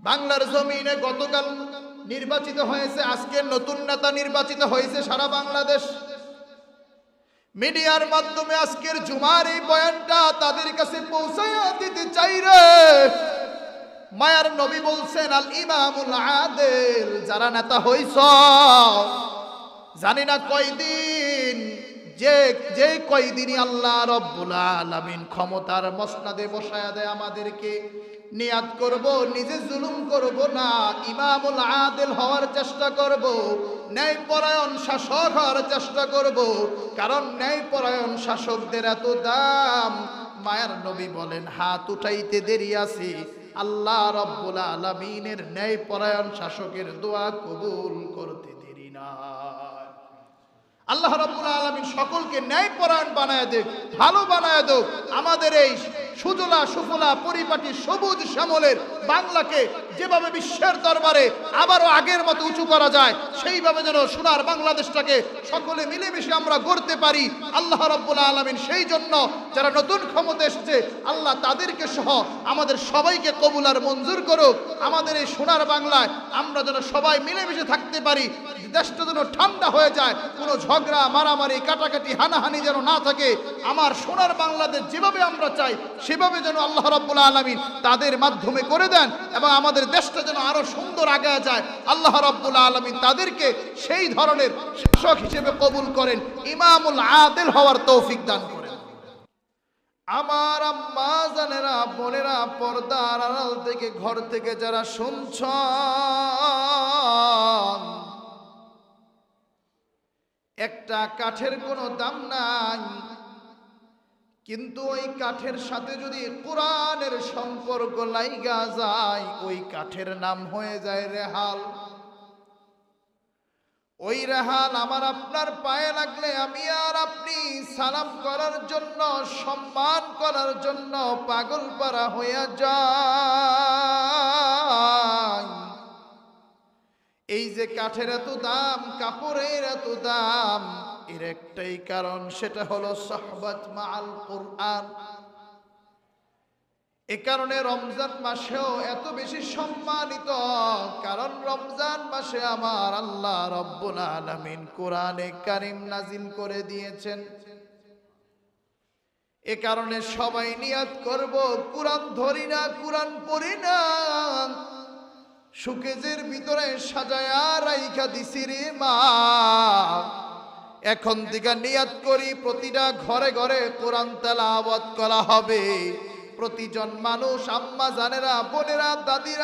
বাংলার জমিনে গতকাল নির্বাচিত হয়েছে, আজকে নতুন নেতা নির্বাচিত হয়েছে সারা বাংলাদেশ। মিডিয়ার মাধ্যমে আজকের জুমার এই বয়ানটা তাদের কাছে পৌঁছায়া দিতে চাই রে। মায়ার নবী বলছেন, আল ইমামুল আদিল, যারা নেতা হইছ জানি না কয়দিন, যে কয়দিনই আল্লাহ রব্বুল আলামিন ক্ষমতার মসনাদে বসায়া দেয় আমাদেরকে, নিয়াত করব নিজে জুলুম করব না, ইমামুল আদিল হওয়ার চেষ্টা করব, ন্যায়পরায়ণ শাসক হওয়ার চেষ্টা করব। কারণ ন্যায়পরায়ণ শাসকদের এত দাম। মায়ার নবী বলেন, হাত উঠাইতে দেরি আছে, আল্লাহ রব্বুল আলামিনের ন্যায়পরায়ণ শাসকের দোয়া কবুল করতে দেরি না। আল্লাহ রাব্বুল আলামিন সকলকে ন্যায়পরায়ণ বানায় দেখ, ভালো বানায় দেখ। আমাদের এই সুজলা সুফলা পরিপাটি সবুজ শ্যামলের বাংলাকে যেভাবে বিশ্বের দরবারে আবারও আগের মতো উঁচু করা যায়, সেইভাবে যেন সোনার বাংলাদেশটাকে সকলে মিলেমিশে আমরা গড়তে পারি। আল্লাহ রাব্বুল আলামিন সেই জন্য যারা নতুন ক্ষমতা এসেছে, আল্লাহ তাদেরকে সহ আমাদের সবাইকে কবুল আর মঞ্জুর করুক। আমাদের এই সোনার বাংলায় আমরা যেন সবাই মিলেমিশে থাকতে পারি, দেশটা যেন ঠান্ডা হয়ে যায়, কোনো ঝগড়া মারামারি কাটাকাটি হানাহানি যেন না থাকে। আমার সোনার বাংলাদেশ যেভাবে আমরা চাই সেভাবে যেন আল্লাহ রাব্বুল আলামিন তাদের মাধ্যমে করে দেন, এবং আমাদের দেশটা যেন আরো সুন্দর আগায় যায়। আল্লাহ রাব্বুল আলামিন তাদেরকে সেই ধরনের শাসক হিসেবে কবুল করেন, ইমামুল আদিল হওয়ার তৌফিক দান করেন। আমার আম্মা জানেরা, বোনেরা, পর্দার আড়াল থেকে ঘর থেকে যারা শুনছেন, একটা কাঠের কোনো দাম নাই, কিন্তু ওই কাঠের সাথে যদি কোরআনের সম্পর্ক লাইগা যায়, ওই কাঠের নাম হয়ে যায় রেহাল। ওই রেহাল আমার আপনার পায়ে লাগলে আমি আর আপনি সালাম করার জন্য, সম্মান করার জন্য পাগল পারা হইয়া যায়। এই যে কাঠের এত দাম, কাপড়ের এত দাম, এর একটাই কারণ, সেটা হলো সোহবত মাআল কুরআন। এ কারণে রমজান মাসেও এত বেশি সম্মানিত, কারণ রমজান মাসে আমার আল্লাহ রব্বুল আলামিন কোরআনে কারীম নাজিল করে দিয়েছেন। এ কারণে সবাই নিয়াত করব, কোরআন ধরি না, কোরআন পড়ি না, সুকেজের ভিতরে সাজায়া রাইখা দিছি রে মা। এখন থেকে নিয়াত করি, প্রতিটা ঘরে ঘরে কোরআন তেলাওয়াত করা হবে। প্রতিজন মানুষ, আম্মা জানেরা, বোনেরা, দাদিরা